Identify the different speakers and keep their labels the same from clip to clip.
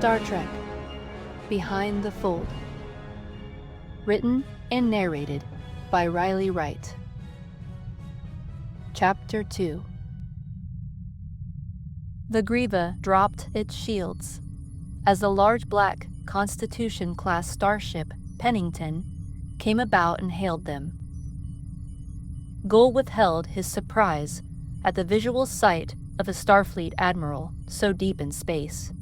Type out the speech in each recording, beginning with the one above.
Speaker 1: Star Trek Behind the Fold. Written and narrated by Riley Wright. Chapter 2. The Griva dropped its shields as the large black Constitution-class starship Pennington came about and hailed them. Gull withheld his surprise at the visual sight of a Starfleet admiral so deep in space.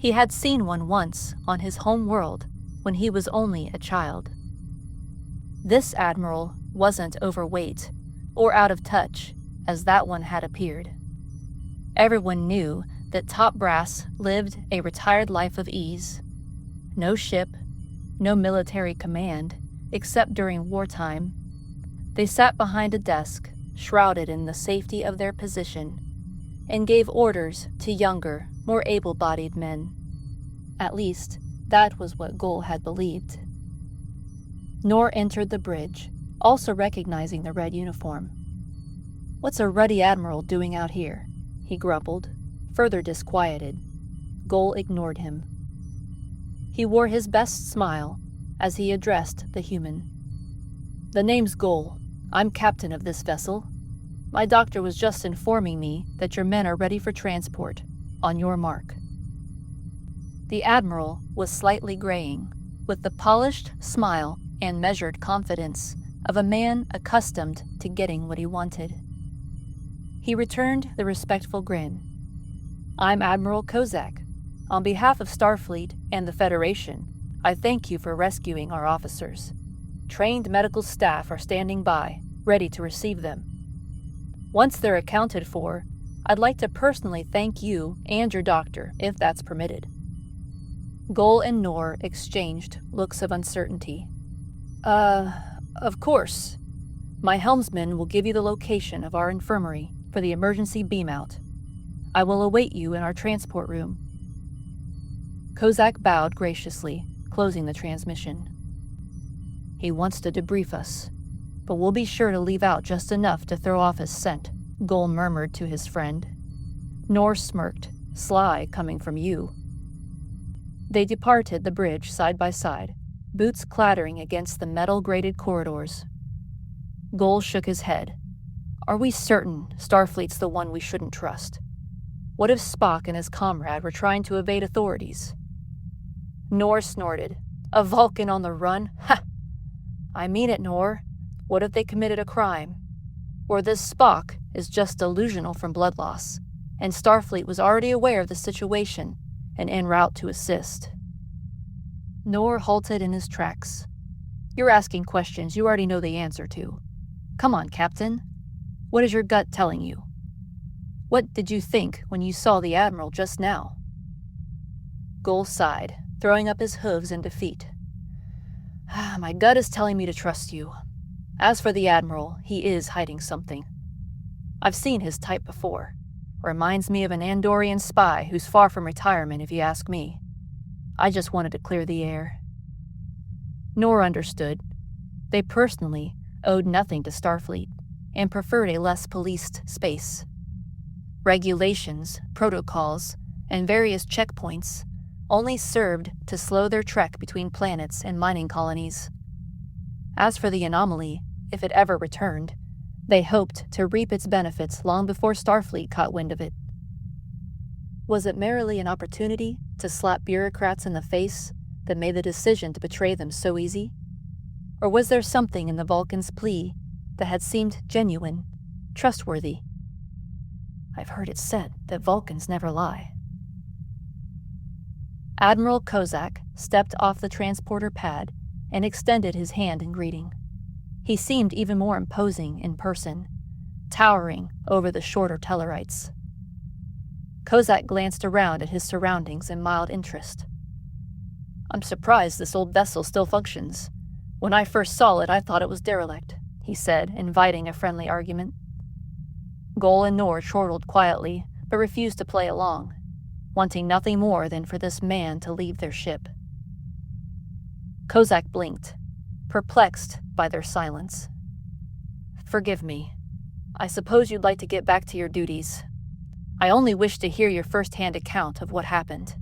Speaker 1: He had seen one once on his home world when he was only a child. This admiral wasn't overweight or out of touch as that one had appeared. Everyone knew that top brass lived a retired life of ease. No ship, no military command, except during wartime. They sat behind a desk, shrouded in the safety of their position, and gave orders to younger, more able-bodied men. At least, that was what Gull had believed. Nor entered the bridge, also recognizing the red uniform. "What's a ruddy admiral doing out here?" he grumbled, further disquieted. Gull ignored him. He wore his best smile as he addressed the human. "The name's Gull. I'm captain of this vessel. My doctor was just informing me that your men are ready for transport. On your mark." The admiral was slightly graying, with the polished smile and measured confidence of a man accustomed to getting what he wanted. He returned the respectful grin. "I'm Admiral Kozak. On behalf of Starfleet and the Federation, I thank you for rescuing our officers. Trained medical staff are standing by, ready to receive them. Once they're accounted for, I'd like to personally thank you and your doctor, if that's permitted." Gull and Nor exchanged looks of uncertainty. Of course. My helmsman will give you the location of our infirmary for the emergency beam-out. I will await you in our transport room." Kozak bowed graciously, closing the transmission. "He wants to debrief us, but we'll be sure to leave out just enough to throw off his scent," Gull murmured to his friend. Nor smirked, "Sly coming from you." They departed the bridge side by side, boots clattering against the metal-grated corridors. Gull shook his head. "Are we certain Starfleet's the one we shouldn't trust? What if Spock and his comrade were trying to evade authorities?" Nor snorted. "A Vulcan on the run? Ha! I mean it, Nor. What if they committed a crime? Or this Spock is just delusional from blood loss, and Starfleet was already aware of the situation and en route to assist?" Nor halted in his tracks. "You're asking questions you already know the answer to. Come on, Captain. What is your gut telling you? What did you think when you saw the Admiral just now?" Gull sighed, throwing up his hooves in defeat. "My gut is telling me to trust you. As for the Admiral, he is hiding something. I've seen his type before. Reminds me of an Andorian spy who's far from retirement, if you ask me. I just wanted to clear the air." Nor understood. They personally owed nothing to Starfleet and preferred a less policed space. Regulations, protocols, and various checkpoints only served to slow their trek between planets and mining colonies. As for the anomaly, if it ever returned, they hoped to reap its benefits long before Starfleet caught wind of it. Was it merely an opportunity to slap bureaucrats in the face that made the decision to betray them so easy? Or was there something in the Vulcan's plea that had seemed genuine, trustworthy? I've heard it said that Vulcans never lie. Admiral Kozak stepped off the transporter pad and extended his hand in greeting. He seemed even more imposing in person, towering over the shorter Tellarites. Kozak glanced around at his surroundings in mild interest. "I'm surprised this old vessel still functions. When I first saw it, I thought it was derelict," he said, inviting a friendly argument. Gull and Nor chortled quietly, but refused to play along, wanting nothing more than for this man to leave their ship. Kozak blinked, perplexed by their silence. "Forgive me. I suppose you'd like to get back to your duties. I only wish to hear your first-hand account of what happened."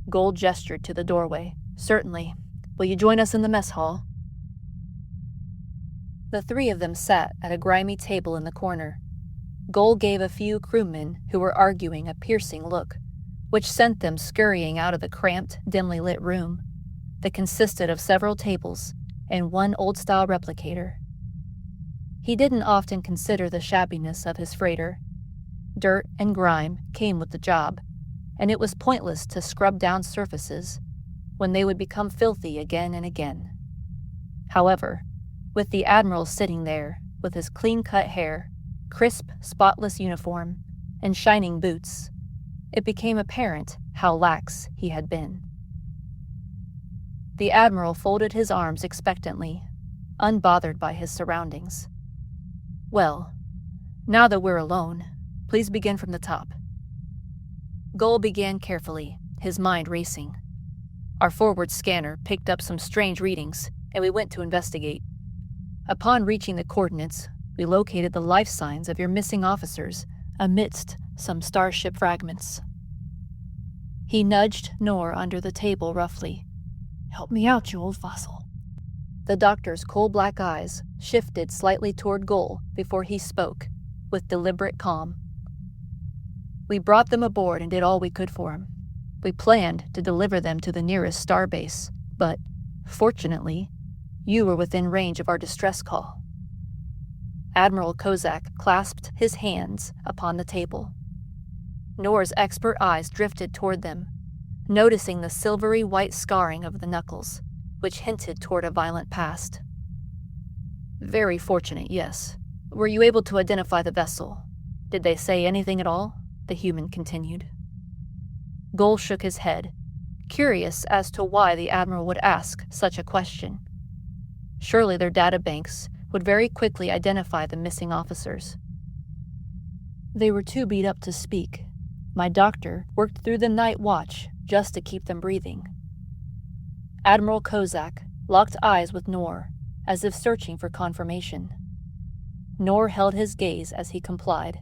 Speaker 1: Gold gestured to the doorway. "Certainly. Will you join us in the mess hall?" The three of them sat at a grimy table in the corner. Gold gave a few crewmen who were arguing a piercing look, which sent them scurrying out of the cramped, dimly lit room that consisted of several tables and one old-style replicator. He didn't often consider the shabbiness of his freighter. Dirt and grime came with the job, and it was pointless to scrub down surfaces when they would become filthy again and again. However, with the admiral sitting there with his clean-cut hair, crisp, spotless uniform, and shining boots, it became apparent how lax he had been. The admiral folded his arms expectantly, unbothered by his surroundings. "Well, now that we're alone, please begin from the top." Gold began carefully, his mind racing. "Our forward scanner picked up some strange readings, and we went to investigate. Upon reaching the coordinates, we located the life signs of your missing officers amidst some starship fragments." He nudged Nor under the table roughly. "Help me out, you old fossil." The doctor's coal black eyes shifted slightly toward Goal before he spoke, with deliberate calm. "We brought them aboard and did all we could for them. We planned to deliver them to the nearest starbase, but, fortunately, you were within range of our distress call." Admiral Kozak clasped his hands upon the table. Nor's expert eyes drifted toward them, noticing the silvery white scarring of the knuckles, which hinted toward a violent past. "Very fortunate, yes. Were you able to identify the vessel? Did they say anything at all?" the human continued. Goal shook his head, curious as to why the admiral would ask such a question. Surely their databanks would very quickly identify the missing officers. "They were too beat up to speak. My doctor worked through the night watch just to keep them breathing." Admiral Kozak locked eyes with Nor, as if searching for confirmation. Nor held his gaze as he complied.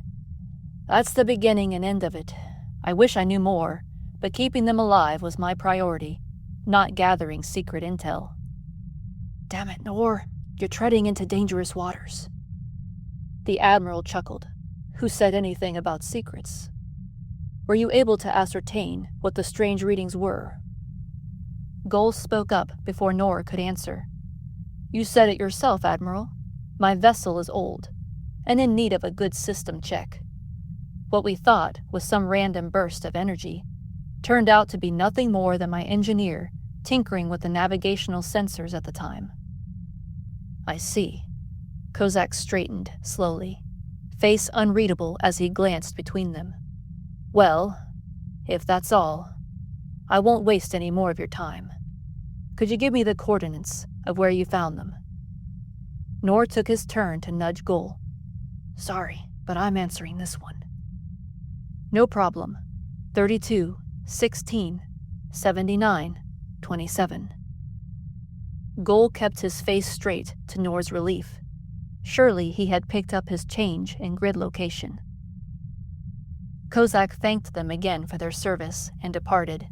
Speaker 1: "That's the beginning and end of it. I wish I knew more, but keeping them alive was my priority, not gathering secret intel." "Damn it, Nor, you're treading into dangerous waters." The admiral chuckled. "Who said anything about secrets? Were you able to ascertain what the strange readings were?" Goal spoke up before Nor could answer. "You said it yourself, Admiral. My vessel is old, and in need of a good system check. What we thought was some random burst of energy turned out to be nothing more than my engineer tinkering with the navigational sensors at the time." "I see." Kozak straightened slowly, face unreadable as he glanced between them. "Well, if that's all, I won't waste any more of your time. Could you give me the coordinates of where you found them?" Nor took his turn to nudge Goal. "Sorry, but I'm answering this one." "No problem. 32, 16, 79, 27. Goal kept his face straight to Nor's relief. Surely he had picked up his change in grid location. Kozak thanked them again for their service and departed.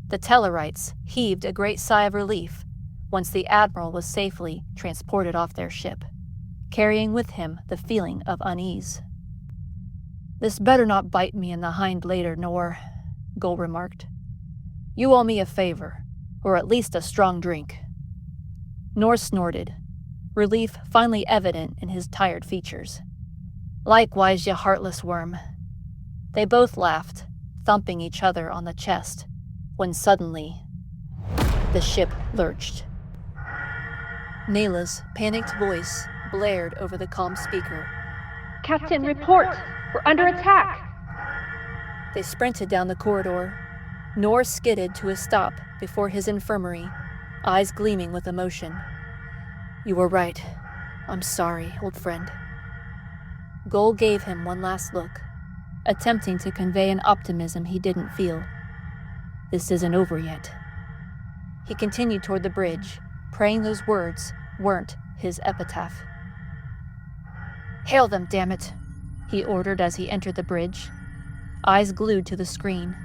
Speaker 1: The Tellarites heaved a great sigh of relief once the admiral was safely transported off their ship, carrying with him the feeling of unease. "This better not bite me in the hind later, Nor," Goal remarked. "You owe me a favor, or at least a strong drink." Nor snorted, relief finally evident in his tired features. "Likewise, you heartless worm." They both laughed, thumping each other on the chest, when suddenly, the ship lurched. Nayla's panicked voice blared over the comm speaker.
Speaker 2: "Captain, report! We're under attack!"
Speaker 1: They sprinted down the corridor. Nor skidded to a stop before his infirmary, eyes gleaming with emotion. "You were right. I'm sorry, old friend." Goal gave him one last look, attempting to convey an optimism he didn't feel. "This isn't over yet." He continued toward the bridge, praying those words weren't his epitaph. "Hail them, damn it!" he ordered as he entered the bridge, eyes glued to the screen.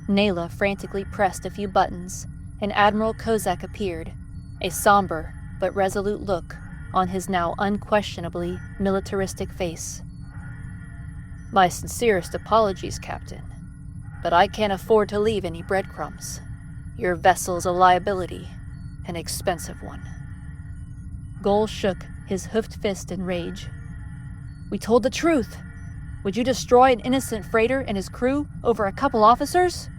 Speaker 1: Nayla frantically pressed a few buttons, and Admiral Kozak appeared, a somber but resolute look on his now unquestionably militaristic face. "My sincerest apologies, Captain, but I can't afford to leave any breadcrumbs. Your vessel's a liability, an expensive one." Gol shook his hoofed fist in rage. "We told the truth. Would you destroy an innocent freighter and his crew over a couple officers?"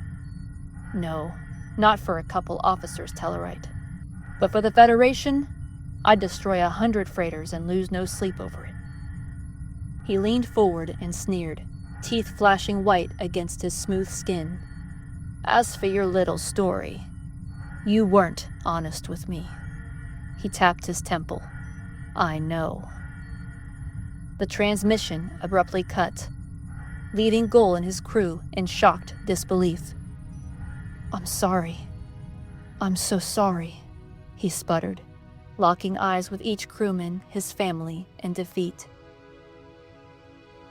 Speaker 1: "No, not for a couple officers, Tellarite. But for the Federation, I'd destroy 100 freighters and lose no sleep over it." He leaned forward and sneered, teeth flashing white against his smooth skin. "As for your little story, you weren't honest with me." He tapped his temple. "I know." The transmission abruptly cut, leaving Gol and his crew in shocked disbelief. "I'm sorry. I'm so sorry," he sputtered, locking eyes with each crewman, his family, in defeat.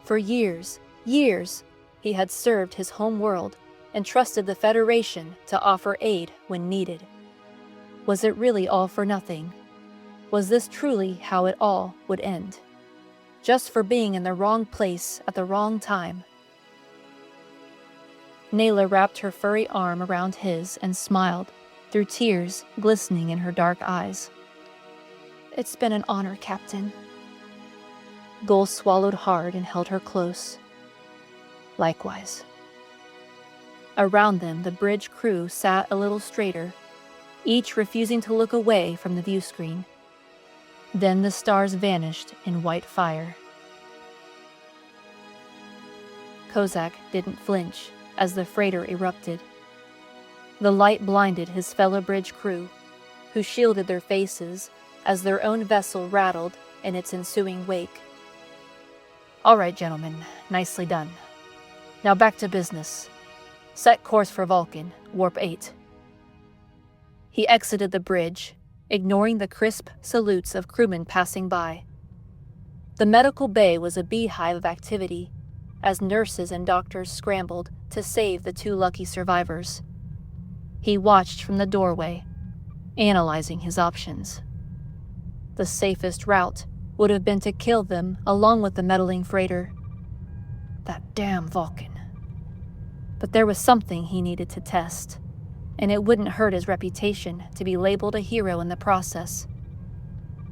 Speaker 1: For years, he had served his home world and trusted the Federation to offer aid when needed. Was it really all for nothing? Was this truly how it all would end? Just for being in the wrong place at the wrong time? Nayla wrapped her furry arm around his and smiled, through tears glistening in her dark eyes. "It's been an honor, Captain." Gol swallowed hard and held her close. "Likewise." Around them, the bridge crew sat a little straighter, each refusing to look away from the view screen. Then the stars vanished in white fire. Kozak didn't flinch as the freighter erupted. The light blinded his fellow bridge crew, who shielded their faces as their own vessel rattled in its ensuing wake. "All right, gentlemen, nicely done. Now back to business. Set course for Vulcan, warp 8. He exited the bridge, ignoring the crisp salutes of crewmen passing by. The medical bay was a beehive of activity, as nurses and doctors scrambled to save the 2 lucky survivors. He watched from the doorway, analyzing his options. The safest route would have been to kill them along with the meddling freighter. That damn Vulcan. But there was something he needed to test, and it wouldn't hurt his reputation to be labeled a hero in the process.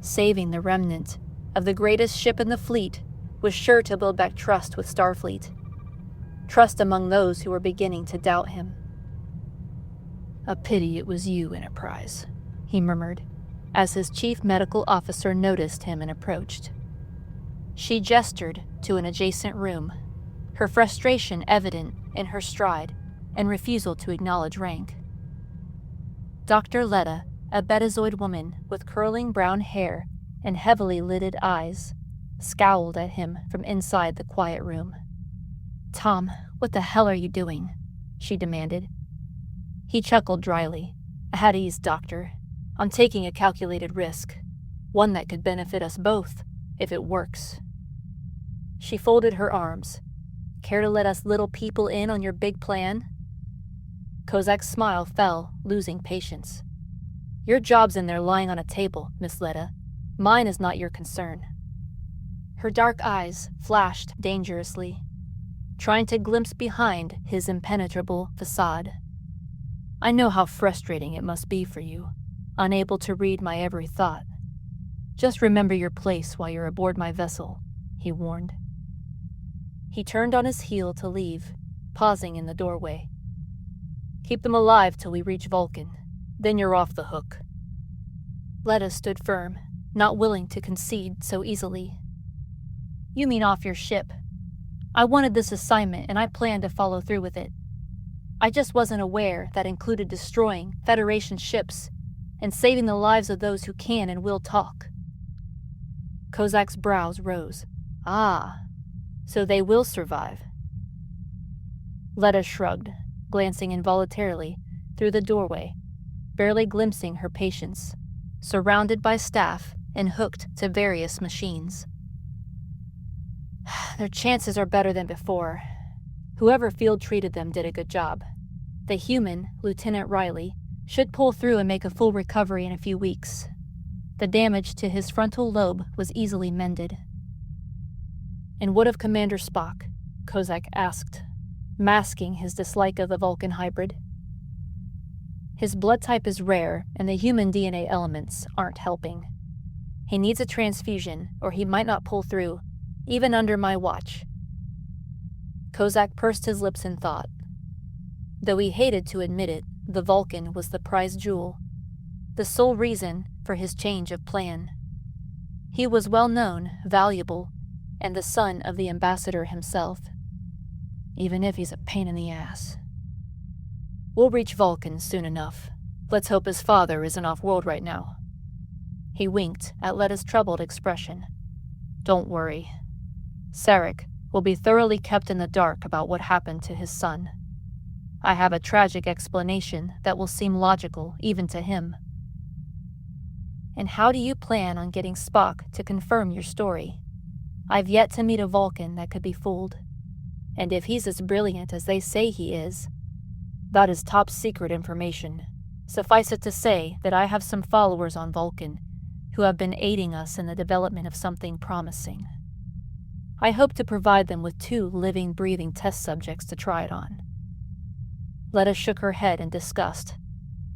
Speaker 1: Saving the remnant of the greatest ship in the fleet was sure to build back trust with Starfleet. Trust among those who were beginning to doubt him. "A pity it was you, Enterprise," he murmured, as his chief medical officer noticed him and approached. She gestured to an adjacent room, her frustration evident in her stride and refusal to acknowledge rank. Dr. Letta, a Betazoid woman with curling brown hair and heavily lidded eyes, scowled at him from inside the quiet room. "Tom, what the hell are you doing?" she demanded. He chuckled dryly. "At ease, Doctor. I'm taking a calculated risk, one that could benefit us both, if it works." She folded her arms. "Care to let us little people in on your big plan?" Kozak's smile fell, losing patience. "Your job's in there lying on a table, Miss Letta. Mine is not your concern." Her dark eyes flashed dangerously, trying to glimpse behind his impenetrable facade. "I know how frustrating it must be for you, unable to read my every thought. Just remember your place while you're aboard my vessel," he warned. He turned on his heel to leave, pausing in the doorway. "Keep them alive till we reach Vulcan. Then you're off the hook." Letta stood firm, not willing to concede so easily. "You mean off your ship. I wanted this assignment and I planned to follow through with it. I just wasn't aware that included destroying Federation ships and saving the lives of those who can and will talk." Kozak's brows rose. "Ah, so they will survive." Letta shrugged, glancing involuntarily through the doorway, barely glimpsing her patients, surrounded by staff and hooked to various machines. "Their chances are better than before. Whoever field treated them did a good job. The human, Lieutenant Riley, should pull through and make a full recovery in a few weeks. The damage to his frontal lobe was easily mended. "And what of Commander Spock?" Kozak asked, masking his dislike of the Vulcan hybrid. "His blood type is rare, and the human DNA elements aren't helping. He needs a transfusion, or he might not pull through, even under my watch." Kozak pursed his lips in thought. Though he hated to admit it, the Vulcan was the prized jewel, the sole reason for his change of plan. He was well known, valuable, and the son of the ambassador himself, even if he's a pain in the ass. "We'll reach Vulcan soon enough. Let's hope his father isn't off-world right now." He winked at Letta's troubled expression. "Don't worry. Sarek will be thoroughly kept in the dark about what happened to his son. I have a tragic explanation that will seem logical even to him." "And how do you plan on getting Spock to confirm your story? I've yet to meet a Vulcan that could be fooled. And if he's as brilliant as they say he is, that is top secret information. Suffice it to say that I have some followers on Vulcan who have been aiding us in the development of something promising. I hope to provide them with 2 living, breathing test subjects to try it on." Letta shook her head in disgust.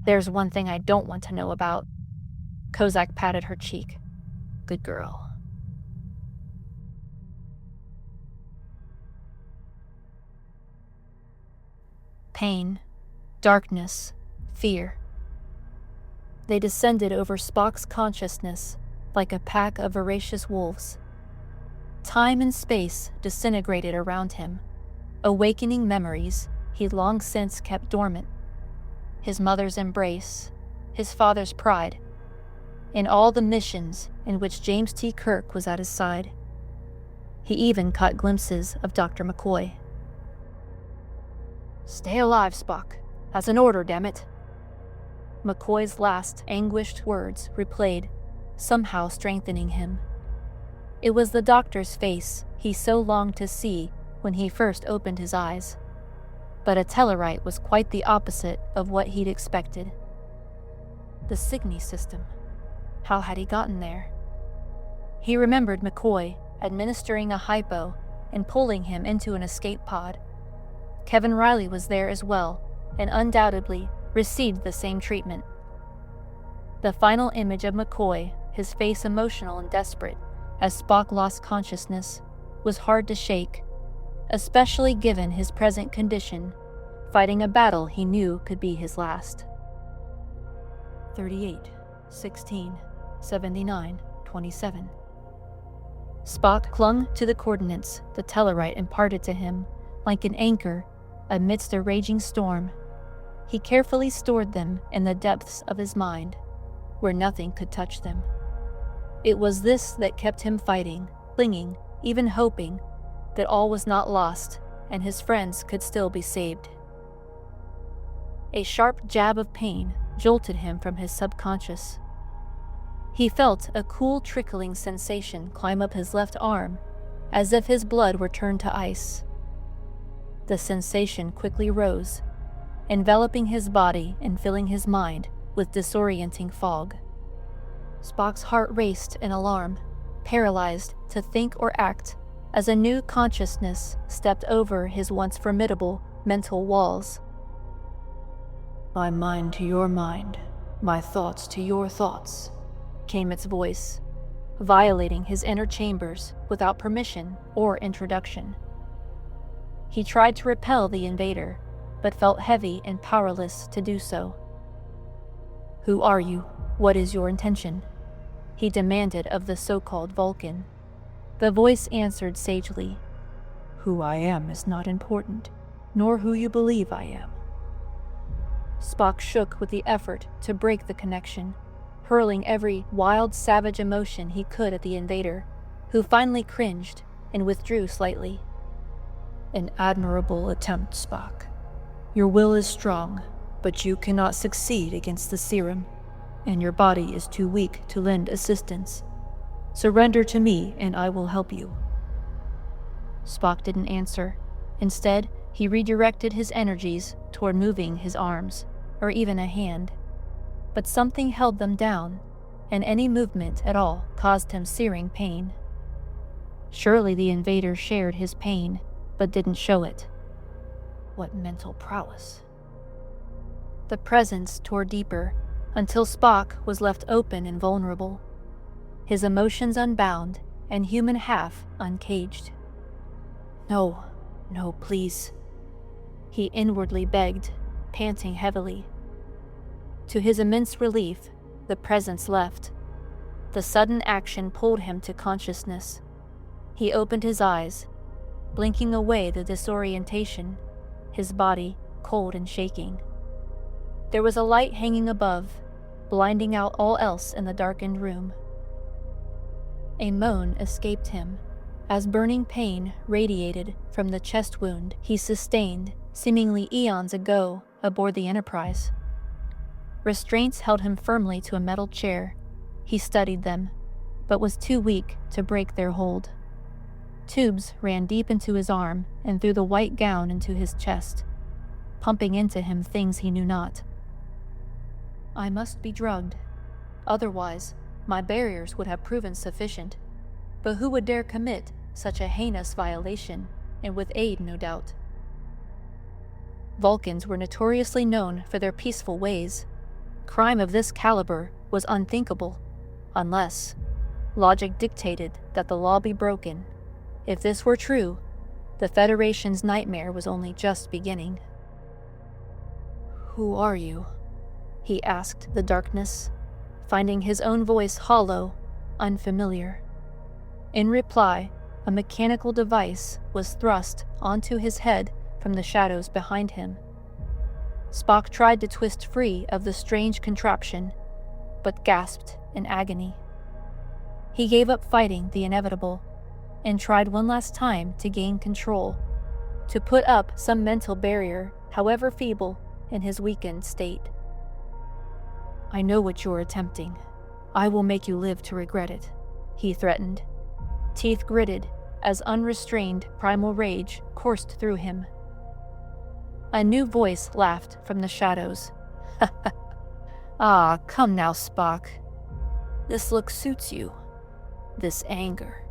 Speaker 1: "There's one thing I don't want to know about." Kozak patted her cheek. "Good girl." Pain, darkness, fear. They descended over Spock's consciousness like a pack of voracious wolves. Time and space disintegrated around him, awakening memories he'd long since kept dormant. His mother's embrace, his father's pride, and all the missions in which James T. Kirk was at his side. He even caught glimpses of Dr. McCoy. "Stay alive, Spock. That's an order, damn it." McCoy's last anguished words replayed, somehow strengthening him. It was the doctor's face he so longed to see when he first opened his eyes. But a Tellarite was quite the opposite of what he'd expected. The Cygni system. How had he gotten there? He remembered McCoy administering a hypo and pulling him into an escape pod. Kevin Riley was there as well, and undoubtedly received the same treatment. The final image of McCoy, his face emotional and desperate, as Spock lost consciousness, was hard to shake, especially given his present condition, fighting a battle he knew could be his last. 38, 16, 79, 27. Spock clung to the coordinates the Tellarite imparted to him, like an anchor amidst a raging storm. He carefully stored them in the depths of his mind, where nothing could touch them. It was this that kept him fighting, clinging, even hoping that all was not lost and his friends could still be saved. A sharp jab of pain jolted him from his subconscious. He felt a cool trickling sensation climb up his left arm, as if his blood were turned to ice. The sensation quickly rose, enveloping his body and filling his mind with disorienting fog. Spock's heart raced in alarm, paralyzed to think or act, as a new consciousness stepped over his once formidable mental walls. "My mind to your mind, my thoughts to your thoughts," came its voice, violating his inner chambers without permission or introduction. He tried to repel the invader, but felt heavy and powerless to do so. "Who are you? What is your intention?" he demanded of the so-called Vulcan. The voice answered sagely, "Who I am is not important, nor who you believe I am." Spock shook with the effort to break the connection, hurling every wild, savage emotion he could at the invader, who finally cringed and withdrew slightly. "An admirable attempt, Spock. Your will is strong, but you cannot succeed against the serum, and your body is too weak to lend assistance. Surrender to me, and I will help you." Spock didn't answer. Instead, He redirected his energies toward moving his arms, or even a hand. But something held them down, and any movement at all caused him searing pain. Surely the invader shared his pain, but didn't show it. What mental prowess. The presence tore deeper, until Spock was left open and vulnerable, his emotions unbound and human half uncaged. No, no, please, he inwardly begged, panting heavily. To his immense relief, the presence left. The sudden action pulled him to consciousness. He opened his eyes, blinking away the disorientation, his body cold and shaking. There was a light hanging above, blinding out all else in the darkened room. A moan escaped him, as burning pain radiated from the chest wound he sustained seemingly eons ago aboard the Enterprise. Restraints held him firmly to a metal chair. He studied them, but was too weak to break their hold. Tubes ran deep into his arm and through the white gown into his chest, pumping into him things he knew not. I must be drugged. Otherwise, my barriers would have proven sufficient. But who would dare commit such a heinous violation, and with aid, no doubt? Vulcans were notoriously known for their peaceful ways. Crime of this caliber was unthinkable, unless logic dictated that the law be broken. If this were true, the Federation's nightmare was only just beginning. Who are you? He asked the darkness, finding his own voice hollow, unfamiliar. In reply, a mechanical device was thrust onto his head from the shadows behind him. Spock tried to twist free of the strange contraption, but gasped in agony. He gave up fighting the inevitable, and tried one last time to gain control, to put up some mental barrier, however feeble, in his weakened state. I know what you're attempting. I will make you live to regret it, he threatened, teeth gritted as unrestrained primal rage coursed through him. A new voice laughed from the shadows. Ah, come now, Spock. This look suits you. This anger.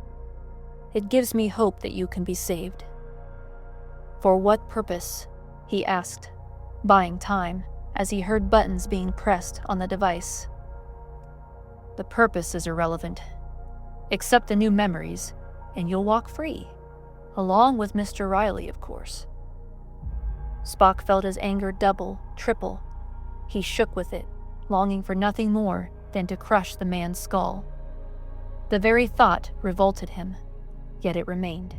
Speaker 1: It gives me hope that you can be saved. For what purpose? He asked, buying time as he heard buttons being pressed on the device. The purpose is irrelevant. Accept the new memories, and you'll walk free. Along with Mr. Riley, of course. Spock felt his anger double, triple. He shook with it, longing for nothing more than to crush the man's skull. The very thought revolted him, yet it remained.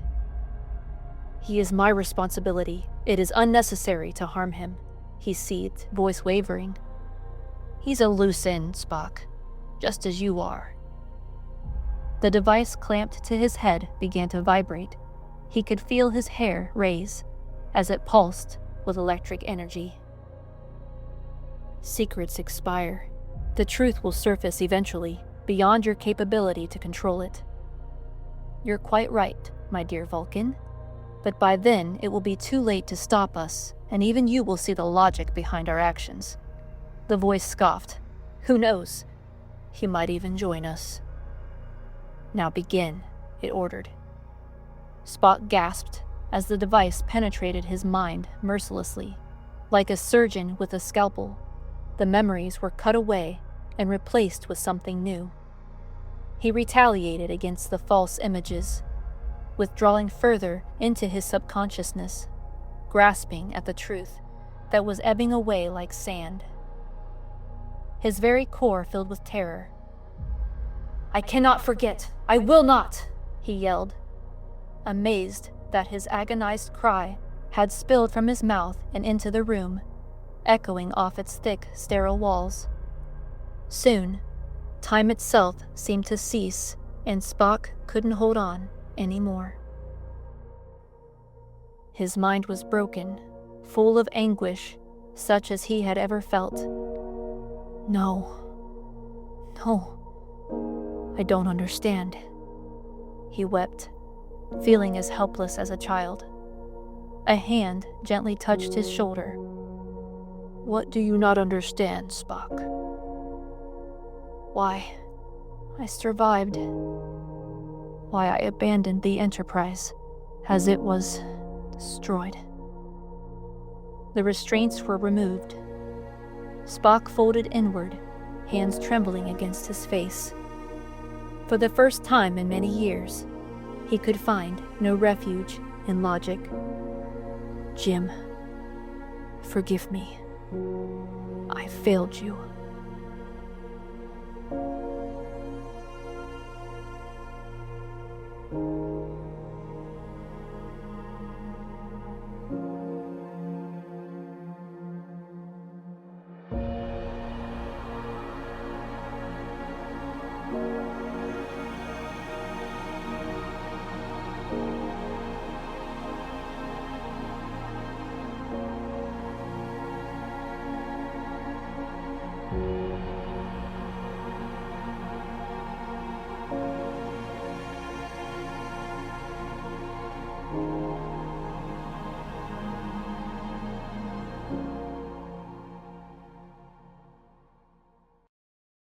Speaker 1: He is my responsibility. It is unnecessary to harm him, he seethed, voice wavering. He's a loose end, Spock, just as you are. The device clamped to his head began to vibrate. He could feel his hair raise as it pulsed with electric energy. Secrets expire. The truth will surface eventually, beyond your capability to control it. You're quite right, my dear Vulcan. But by then, it will be too late to stop us, and even you will see the logic behind our actions. The voice scoffed. Who knows? He might even join us. Now begin, it ordered. Spock gasped as the device penetrated his mind mercilessly. Like a surgeon with a scalpel, the memories were cut away and replaced with something new. He retaliated against the false images, withdrawing further into his subconsciousness, grasping at the truth that was ebbing away like sand. His very core filled with terror. I cannot forget! I will not! He yelled, amazed that his agonized cry had spilled from his mouth and into the room, echoing off its thick, sterile walls. Soon, time itself seemed to cease, and Spock couldn't hold on anymore. His mind was broken, full of anguish, such as he had ever felt. No, I don't understand. He wept, feeling as helpless as a child. A hand gently touched his shoulder.
Speaker 3: What do you not understand, Spock?
Speaker 1: Why I survived. Why I abandoned the Enterprise as it was destroyed. The restraints were removed. Spock folded inward, hands trembling against his face. For the first time in many years, he could find no refuge in logic. Jim, forgive me. I failed you.